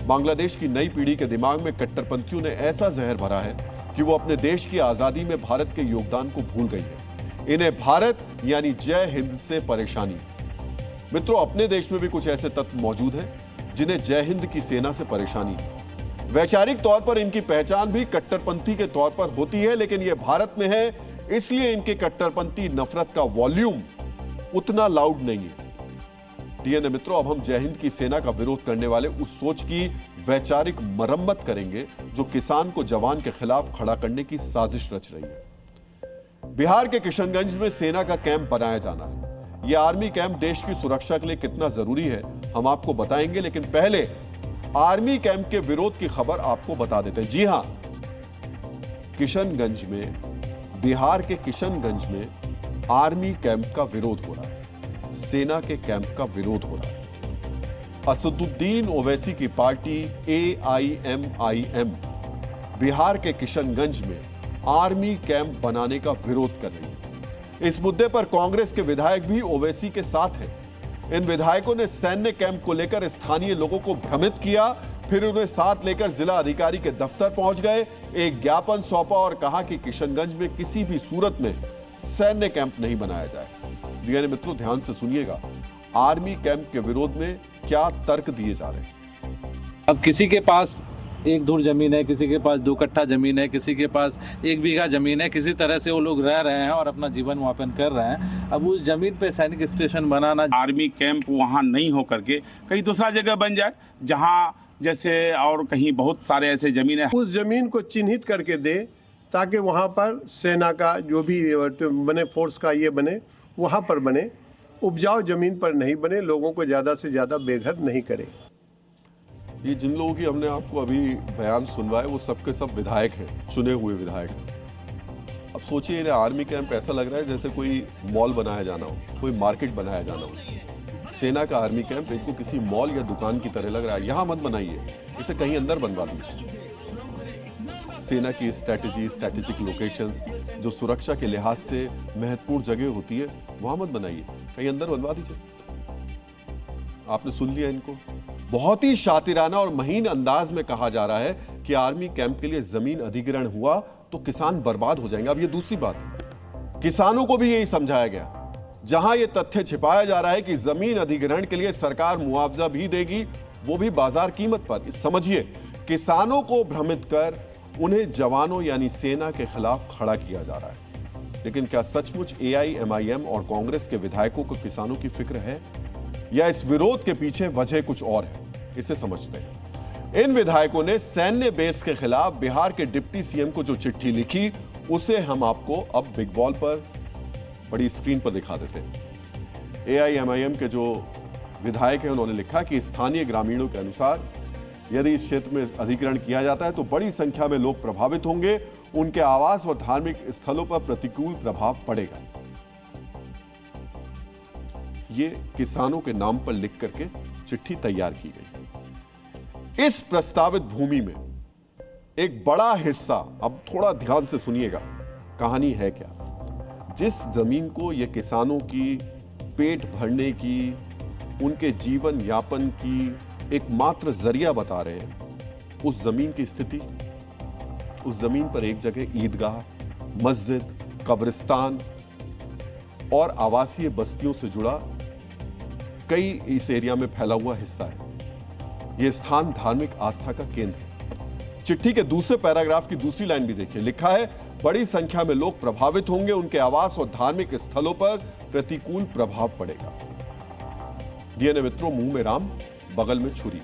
बांग्लादेश की नई पीढ़ी के दिमाग में कट्टरपंथियों ने ऐसा जहर भरा है कि वो अपने देश की आजादी में भारत के योगदान को भूल गई है। इन्हें भारत यानी जय हिंद से परेशानी। मित्रों, अपने देश में भी कुछ ऐसे तत्व मौजूद हैं जिन्हें जय हिंद की सेना से परेशानी है। वैचारिक तौर पर इनकी पहचान भी कट्टरपंथी के तौर पर होती है, लेकिन ये भारत में है, इसलिए इनके कट्टरपंथी नफरत का वॉल्यूम उतना लाउड नहीं है। डीएनए मित्रों, अब हम जय हिंद की सेना का विरोध करने वाले उस सोच की वैचारिक मरम्मत करेंगे जो किसान को जवान के खिलाफ खड़ा करने की साजिश रच रही है। बिहार के किशनगंज में सेना का कैंप बनाया जाना है। यह आर्मी कैंप देश की सुरक्षा के लिए कितना जरूरी है हम आपको बताएंगे, लेकिन पहले आर्मी कैंप के विरोध की खबर आपको बता देते हैं। जी हां, किशनगंज में, बिहार के किशनगंज में आर्मी कैंप का विरोध हो रहा है। सेना के कैंप का विरोध हो रहा है। असदुद्दीन ओवैसी की पार्टी AIMIM बिहार के किशनगंज में आर्मी कैंप बनाने का विरोध कर रही है। इस मुद्दे पर कांग्रेस के विधायक भी ओवैसी के साथ हैं। इन विधायकों ने सैन्य कैंप को लेकर स्थानीय लोगों को भ्रमित किया, फिर उन्हें साथ लेकर जिला अधिकारी के दफ्तर पहुंच गए, एक ज्ञापन सौंपा और कहा कि किशनगंज में किसी भी सूरत में सैन्य कैंप नहीं बनाया जाए। डीएनए मित्रों, ध्यान से सुनिएगा, आर्मी कैंप के विरोध में क्या तर्क दिए जा रहे हैं। अब किसी के पास 1 धुर जमीन है, किसी के पास 2 कट्ठा जमीन है, किसी के पास 1 बीघा जमीन है, किसी तरह से वो लोग रह रहे हैं और अपना जीवन यापन कर रहे हैं। अब उस जमीन पे सैनिक स्टेशन बनाना, आर्मी कैंप वहाँ नहीं हो करके कहीं दूसरा जगह बन जाए, जहाँ जैसे और कहीं बहुत सारे ऐसे जमीन है, उस जमीन को चिन्हित करके दे ताकि वहाँ पर सेना का जो भी बने, फोर्स का ये बने, वहाँ पर बने। उपजाऊ जमीन पर नहीं बने, लोगों को ज़्यादा से ज़्यादा बेघर नहीं करे। ये जिन लोगों की हमने आपको अभी बयान सुनवाए वो सबके सब विधायक हैं, चुने हुए विधायक। अब सोचिए, इन्हें आर्मी कैंप ऐसा लग रहा है जैसे कोई मॉल बनाया जाना हो, कोई मार्केट बनाया जाना हो। सेना का आर्मी कैंप इनको किसी मॉल या दुकान की तरह लग रहा है। यहाँ मत बनाइए, इसे कहीं अंदर बनवा दीजिए। सेना की स्ट्रैटेजिक लोकेशंस जो सुरक्षा के लिहाज से महत्वपूर्ण जगह होती है, वहां मत बनाइए, कहीं अंदर बनवा दीजिए। आपने सुन लिया इनको। बहुत ही शातिराना और महीन अंदाज में कहा जा रहा है कि आर्मी कैंप के लिए जमीन अधिग्रहण हुआ तो किसान बर्बाद हो जाएंगे। अब ये दूसरी बात है, किसानों को भी यही समझाया गया। जहां यह तथ्य छिपाया जा रहा है कि जमीन अधिग्रहण के लिए सरकार मुआवजा भी देगी, वो भी बाजार कीमत पर। समझिए, किसानों को भ्रमित कर उन्हें जवानों यानी सेना के खिलाफ खड़ा किया जा रहा है। लेकिन क्या सचमुच AIMIM और कांग्रेस के विधायकों को किसानों की फिक्र है, या इस विरोध के पीछे वजह कुछ और है? इसे समझते हैं। इन विधायकों ने सैन्य बेस के खिलाफ बिहार के डिप्टी CM को जो चिट्ठी लिखी, उसे हम आपको अब बिग वॉल पर, बड़ी स्क्रीन पर दिखा देते हैं। AIMIM के जो विधायक हैं, उन्होंने लिखा कि स्थानीय ग्रामीणों के अनुसार यदि इस क्षेत्र में अधिग्रहण किया जाता है तो बड़ी संख्या में लोग प्रभावित होंगे, उनके आवास और धार्मिक स्थलों पर प्रतिकूल प्रभाव पड़ेगा। ये किसानों के नाम पर लिख करके चिट्ठी तैयार की गई। इस प्रस्तावित भूमि में एक बड़ा हिस्सा, अब थोड़ा ध्यान से सुनिएगा, कहानी है क्या। जिस जमीन को ये किसानों की पेट भरने की, उनके जीवन यापन की एकमात्र जरिया बता रहे हैं, उस जमीन की स्थिति, उस जमीन पर एक जगह ईदगाह, मस्जिद, कब्रिस्तान और आवासीय बस्तियों से जुड़ा कई इस एरिया में फैला हुआ हिस्सा है। यह स्थान धार्मिक आस्था का केंद्र है। चिट्ठी के दूसरे पैराग्राफ की दूसरी लाइन भी देखिए, लिखा है बड़ी संख्या में लोग प्रभावित होंगे, उनके आवास और धार्मिक स्थलों पर प्रतिकूल प्रभाव पड़ेगा। डीएनए मित्रों, मुंह में राम, बगल में छुरी,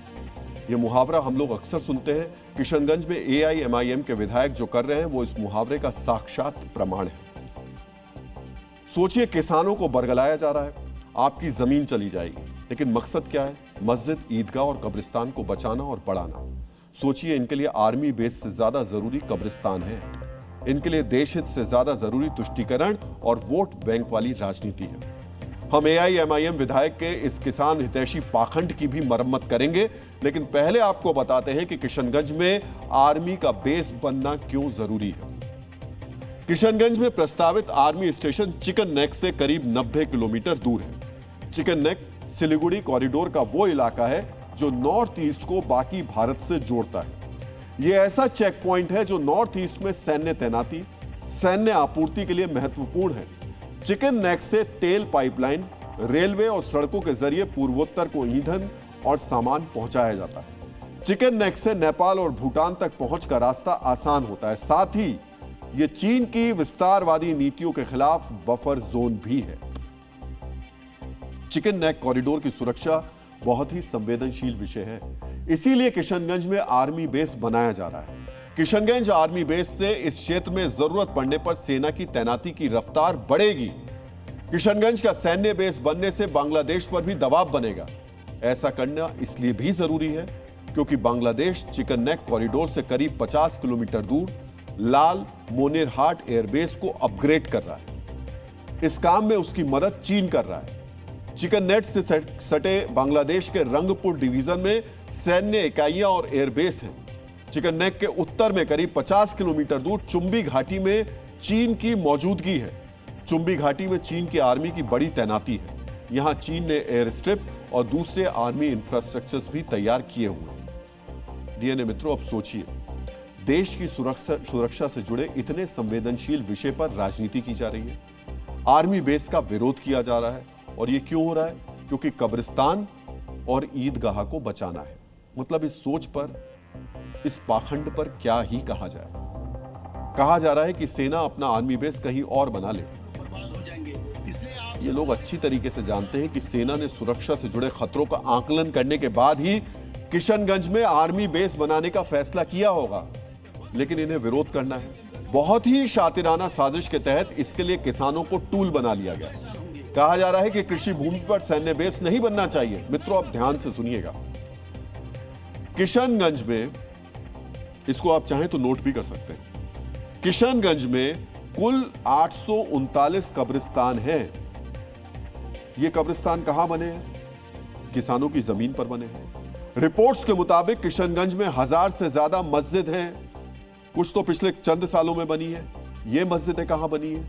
यह मुहावरा हम लोग अक्सर सुनते हैं। किशनगंज में AIMIM के विधायक जो कर रहे हैं वो इस मुहावरे का साक्षात प्रमाण है। सोचिए, किसानों को बरगलाया जा रहा है, आपकी जमीन चली जाएगी, लेकिन मकसद क्या है? मस्जिद, ईदगाह और कब्रिस्तान को बचाना और बढ़ाना। सोचिए, इनके लिए आर्मी बेस से ज्यादा जरूरी कब्रिस्तान है, इनके लिए देश हित से ज्यादा जरूरी तुष्टीकरण और वोट बैंक वाली राजनीति है। हम AIMIM विधायक के इस किसान हितैषी पाखंड की भी मरम्मत करेंगे, लेकिन पहले आपको बताते हैं कि किशनगंज में आर्मी का बेस बनना क्यों जरूरी है। किशनगंज में प्रस्तावित आर्मी स्टेशन चिकन नेक से करीब 90 किलोमीटर दूर है। चिकन नेक सिलीगुड़ी कॉरिडोर का वो इलाका है जो नॉर्थ ईस्ट को बाकी भारत से जोड़ता है। यह ऐसा चेक पॉइंट है जो नॉर्थ ईस्ट में सैन्य तैनाती, सैन्य आपूर्ति के लिए महत्वपूर्ण है। चिकन नेक से तेल पाइपलाइन, रेलवे और सड़कों के जरिए पूर्वोत्तर को ईंधन और सामान पहुंचाया जाता है। चिकन नेक से नेपाल और भूटान तक पहुंच का रास्ता आसान होता है। साथ ही यह चीन की विस्तारवादी नीतियों के खिलाफ बफर जोन भी है। चिकन नेक कॉरिडोर की सुरक्षा बहुत ही संवेदनशील विषय है, इसीलिए किशनगंज में आर्मी बेस बनाया जा रहा है। किशनगंज आर्मी बेस से इस क्षेत्र में जरूरत पड़ने पर सेना की तैनाती की रफ्तार बढ़ेगी। किशनगंज का सैन्य बेस बनने से बांग्लादेश पर भी दबाव बनेगा। ऐसा करना इसलिए भी जरूरी है क्योंकि बांग्लादेश चिकन नेक कॉरिडोर से करीब 50 किलोमीटर दूर लाल मोनेरहाट एयरबेस को अपग्रेड कर रहा है। इस काम में उसकी मदद चीन कर रहा है। चिकन नेट से सटे बांग्लादेश के रंगपुर डिवीजन में सैन्य इकाइयां और एयरबेस हैं। चिकन नेक के उत्तर में करीब 50 किलोमीटर दूर चुंबी घाटी में चीन की मौजूदगी है। चुंबी घाटी में चीन की आर्मी की बड़ी तैनाती है। यहां चीन ने एयर स्ट्रिप और दूसरे आर्मी इंफ्रास्ट्रक्चर्स भी तैयार किए हुए हैं। डीएनए मित्रों, अब सोचिए, देश की सुरक्षा से जुड़े इतने संवेदनशील विषय पर राजनीति की जा रही है, आर्मी बेस का विरोध किया जा रहा है। और यह क्यों हो रहा है? क्योंकि कब्रिस्तान और ईदगाह को बचाना है। मतलब इस सोच पर, इस पाखंड पर क्या ही कहा जाए। कहा जा रहा है कि सेना अपना आर्मी बेस कहीं और बना ले। ये लोग अच्छी तरीके से जानते हैं कि सेना ने सुरक्षा से जुड़े खतरों का आकलन करने के बाद ही किशनगंज में आर्मी बेस बनाने का फैसला किया होगा, लेकिन इन्हें विरोध करना है। बहुत ही शातिराना साजिश के तहत इसके लिए किसानों को टूल बना लिया गया। कहा जा रहा है कि कृषि भूमि पर सैन्य बेस नहीं बनना चाहिए। मित्रों, अब ध्यान से सुनिएगा। किशनगंज में, इसको आप चाहें तो नोट भी कर सकते हैं, किशनगंज में कुल 839 कब्रिस्तान हैं। ये कब्रिस्तान कहां बने हैं? किसानों की जमीन पर बने हैं। रिपोर्ट्स के मुताबिक किशनगंज में 1000 से ज्यादा मस्जिद हैं। कुछ तो पिछले चंद सालों में बनी है। ये मस्जिदें कहां बनी है?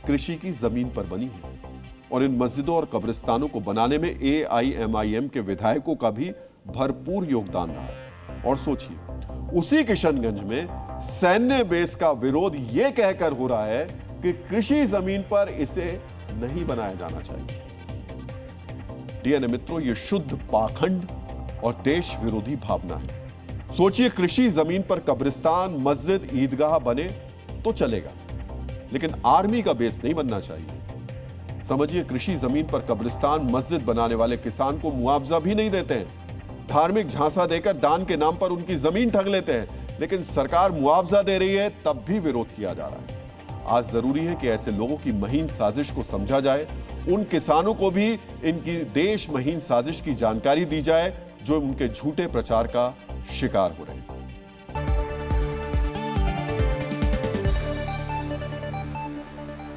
कृषि की जमीन पर बनी है। और इन मस्जिदों और कब्रिस्तानों को बनाने में AIMIM के विधायकों का भी भरपूर योगदान रहा है। और सोचिए, उसी किशनगंज में सैन्य बेस का विरोध यह कहकर हो रहा है कि कृषि जमीन पर इसे नहीं बनाया जाना चाहिए। डीएनए मित्रों, यह शुद्ध पाखंड और देश विरोधी भावना है। सोचिए, कृषि जमीन पर कब्रिस्तान, मस्जिद, ईदगाह बने तो चलेगा, लेकिन आर्मी का बेस नहीं बनना चाहिए। समझिए, कृषि जमीन पर कब्रिस्तान, मस्जिद बनाने वाले किसान को मुआवजा भी नहीं देते हैं। धार्मिक झांसा देकर दान के नाम पर उनकी जमीन ठग लेते हैं, लेकिन सरकार मुआवजा दे रही है तब भी विरोध किया जा रहा है। आज जरूरी है कि ऐसे लोगों की महीन साजिश को समझा जाए। उन किसानों को भी इनकी देश महीन साजिश की जानकारी दी जाए जो उनके झूठे प्रचार का शिकार हो रहे हैं।